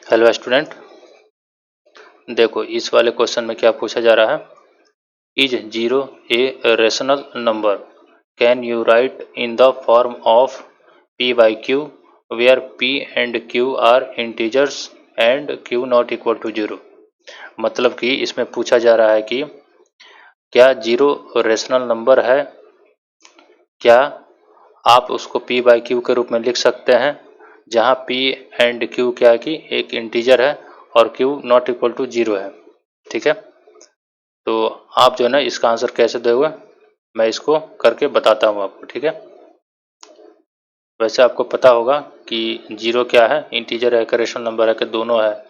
Hello student, देखो इस वाले क्वेश्चन में क्या पूछा जा रहा है। Is zero a rational number, can you write in the form of p by q where p and q are integers and q not equal to zero. मतलब कि इसमें पूछा जा रहा है कि क्या जीरो रेशनल नंबर है, क्या आप उसको p बाई क्यू के रूप में लिख सकते हैं जहाँ p एंड q क्या है कि एक इंटीजर है और q not equal to zero है। ठीक है, तो आप जो है ना इसका आंसर कैसे दोगे मैं इसको करके बताता हूँ आपको। ठीक है, वैसे आपको पता होगा कि जीरो क्या है, इंटीजर है, रेशनल नंबर है कि दोनों है,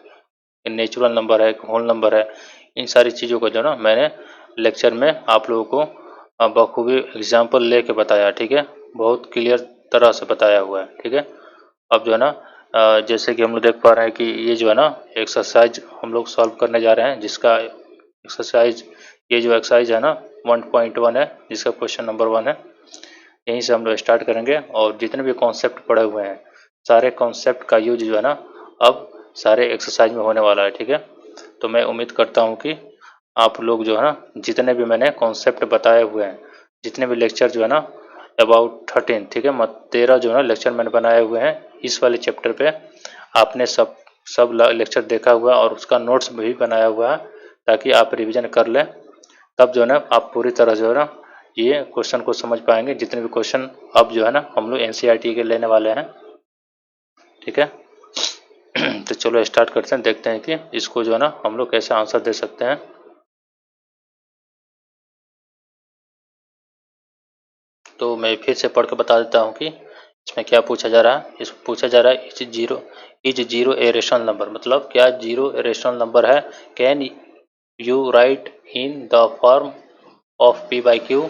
नेचुरल नंबर है, होल नंबर है। इन सारी चीज़ों को जो ना मैंने लेक्चर में आप लोगों को बखूबी एग्जाम्पल लेके बताया। ठीक है, बहुत क्लियर तरह से बताया हुआ है। ठीक है, अब जो है ना जैसे कि हम लोग देख पा रहे हैं कि ये जो है ना एक्सरसाइज हम लोग सॉल्व करने जा रहे हैं, जिसका एक्सरसाइज ये जो एक्सरसाइज है ना 1.1 है, जिसका क्वेश्चन नंबर 1 है। यहीं से हम लोग स्टार्ट करेंगे और जितने भी कॉन्सेप्ट पढ़े हुए हैं सारे कॉन्सेप्ट का यूज जो है ना अब सारे एक्सरसाइज में होने वाला है। ठीक है, तो मैं उम्मीद करता हूँ कि आप लोग जो है ना जितने भी मैंने कॉन्सेप्ट बताए हुए हैं, जितने भी लेक्चर जो है ना अबाउट 13, ठीक है, 13 जो है ना लेक्चर मैंने बनाए हुए हैं इस वाले चैप्टर पे, आपने सब लेक्चर देखा हुआ और उसका नोट्स भी बनाया हुआ है ताकि आप रिवीजन कर लें। तब जो है ना आप पूरी तरह जो है ना ये क्वेश्चन को समझ पाएंगे, जितने भी क्वेश्चन अब जो है ना हम लोग NCERT के लेने वाले हैं। ठीक है, तो चलो स्टार्ट करते हैं, देखते हैं कि इसको जो है ना हम लोग कैसे आंसर दे सकते हैं। तो मैं फिर से पढ़ के बता देता हूँ कि इसमें क्या पूछा जा रहा है। इस पूछा जा रहा है is zero a rational number, मतलब क्या जीरो ए रेशनल नंबर है। Can you write in the form of p by q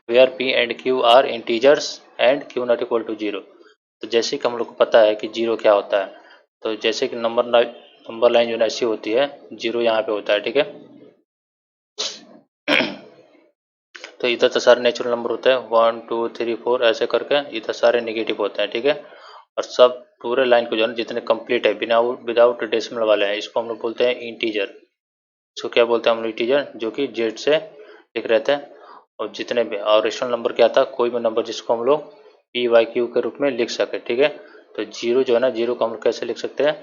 where p and q are integers and q not equal to zero. तो जैसे कि हम लोग को पता है कि जीरो क्या होता है, तो जैसे कि नंबर लाइन जो है ऐसी होती है, जीरो यहाँ पे होता है। ठीक है, तो इधर तो सारे नेचुरल नंबर होते हैं 1 2 3 4 ऐसे करके, इधर सारे नेगेटिव होते हैं। ठीक है, और सब पूरे लाइन को जो है जितने कंप्लीट है बिना विदाउट डेसिमल वाले हैं इसको हम लोग बोलते हैं इंटीजर। इसको क्या बोलते हैं हम लोग, इंटीजर, जो कि जेड से लिख रहे थे। और जितने भी और रेशनल नंबर क्या था, कोई भी नंबर जिसको हम लोग p बाई क्यू के रूप में लिख सके। ठीक है, तो जीरो जो है ना, जीरो को हम लोग कैसे लिख सकते हैं,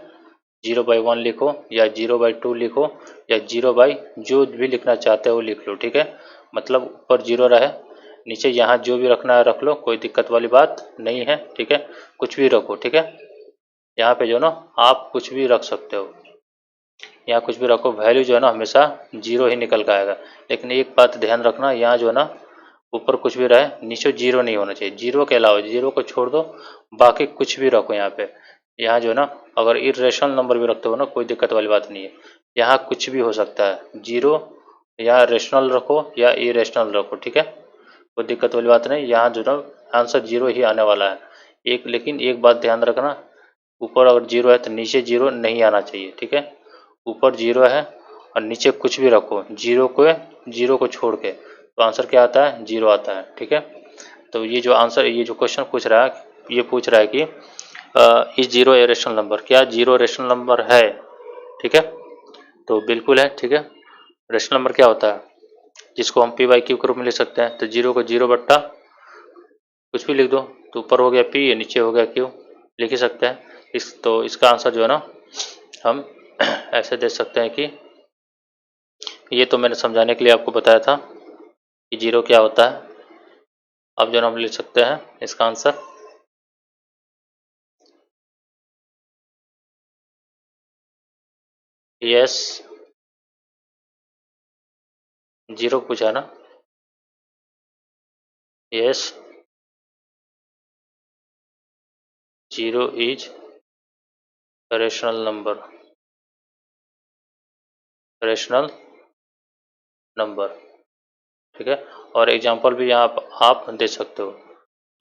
0/1 लिखो या 0/2 लिखो या 0 जो भी लिखना चाहते हो वो लिख लो। ठीक है, मतलब ऊपर जीरो रहे, नीचे यहाँ जो भी रखना है रख लो, कोई दिक्कत वाली बात नहीं है। ठीक है, कुछ भी रखो। ठीक है, यहाँ पे जो ना आप कुछ भी रख सकते हो, यहाँ कुछ भी रखो, वैल्यू जो है ना हमेशा जीरो ही निकल के आएगा। लेकिन एक बात ध्यान रखना, यहाँ जो है ना ऊपर कुछ भी रहे नीचे जीरो नहीं होना चाहिए। जीरो के अलावा जीरो को छोड़ दो, बाकी कुछ भी रखो यहाँ पे। यहाँ जो है ना अगर इरेशनल नंबर भी रखते हो ना कोई दिक्कत वाली बात नहीं है, यहाँ कुछ भी हो सकता है। जीरो या रेशनल रखो या इरेशनल रखो। ठीक है, कोई दिक्कत वाली बात नहीं, यहाँ जो ना आंसर जीरो ही आने वाला है। लेकिन एक बात ध्यान रखना, ऊपर अगर जीरो है तो नीचे जीरो नहीं आना चाहिए। ठीक है, ऊपर जीरो है और नीचे कुछ भी रखो, जीरो को छोड़ के, तो आंसर क्या आता है, जीरो आता है। ठीक है, तो ये जो आंसर, ये जो क्वेश्चन पूछ रहा है, ये पूछ रहा है कि इस जीरो ए रेशनल नंबर, क्या जीरो रेशनल नंबर है। ठीक है, तो बिल्कुल है। ठीक है, रेशनल नंबर क्या होता है, जिसको हम p बाई क्यू के रूप में लिख सकते हैं। तो जीरो को जीरो बट्टा कुछ भी लिख दो, तो ऊपर हो गया p, नीचे हो गया q, लिख ही सकते हैं। तो इसका आंसर जो है ना हम ऐसे दे सकते हैं कि ये तो मैंने समझाने के लिए आपको बताया था कि जीरो क्या होता है। अब जो हम लिख सकते हैं इसका आंसर, यस, जीरो पूछा ना, yes, zero is rational number, rational number. ठीक है, और एग्जांपल भी यहाँ आप दे सकते हो।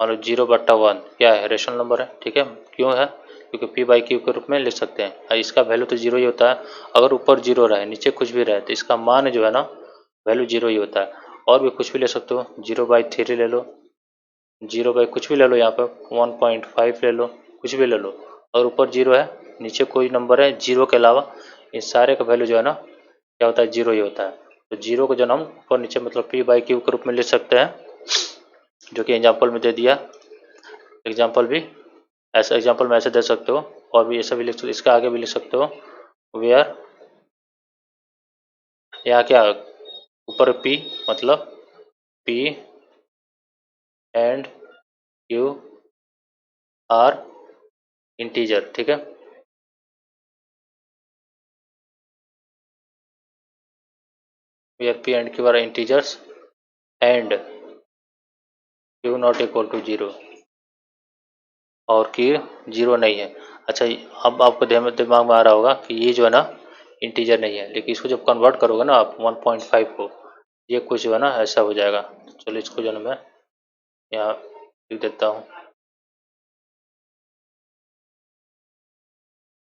मान लो 0/1 क्या है, रेशनल नंबर है। ठीक है, क्यों है, क्योंकि p बाई क्यू के रूप में लिख सकते हैं और इसका वैल्यू तो जीरो ही होता है। अगर ऊपर जीरो रहे नीचे कुछ भी रहे तो इसका मान जो है ना वैल्यू जीरो ही होता है। और भी कुछ भी ले सकते हो, 0/3 ले लो, 0 कुछ भी ले लो, यहाँ पर 1.5 ले लो, कुछ भी ले लो, अगर ऊपर जीरो है नीचे कोई नंबर है जीरो के अलावा, इन सारे का वैल्यू जो है ना क्या होता है, जीरो ही होता है। तो जीरो को जो हम ऊपर नीचे मतलब p बाई क्यू के रूप में लिख सकते हैं, जो कि एग्जाम्पल में दे दिया। एग्जाम्पल भी ऐसा, एग्जाम्पल में ऐसे दे सकते हो, और भी ऐसा भी लिख सकते, इसका आगे भी लिख सकते हो, वेयर, यहाँ क्या ऊपर p मतलब p and q are integer, ठीक है। Where p and q are integers and q not equal to zero, और की जीरो नहीं है। अच्छा, अब आपको दिमाग में आ रहा होगा कि ये जो है ना इंटीजर नहीं है, लेकिन इसको जब कन्वर्ट करोगे ना आप 1.5 को, ये कुछ जो है ना ऐसा हो जाएगा। चलो इसको जो है मैं यहाँ लिख देता हूँ,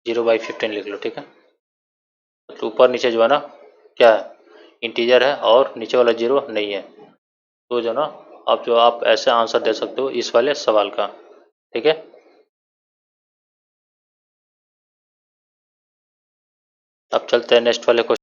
0/15 लिख लो, ठीक है। तो ऊपर नीचे जो है ना क्या है, इंटीजर है, और नीचे वाला जीरो नहीं है। तो जो ना आप ऐसे आंसर दे सकते हो इस वाले सवाल का, ठीक है। अब चलते हैं नेक्स्ट वाले क्वेश्चन।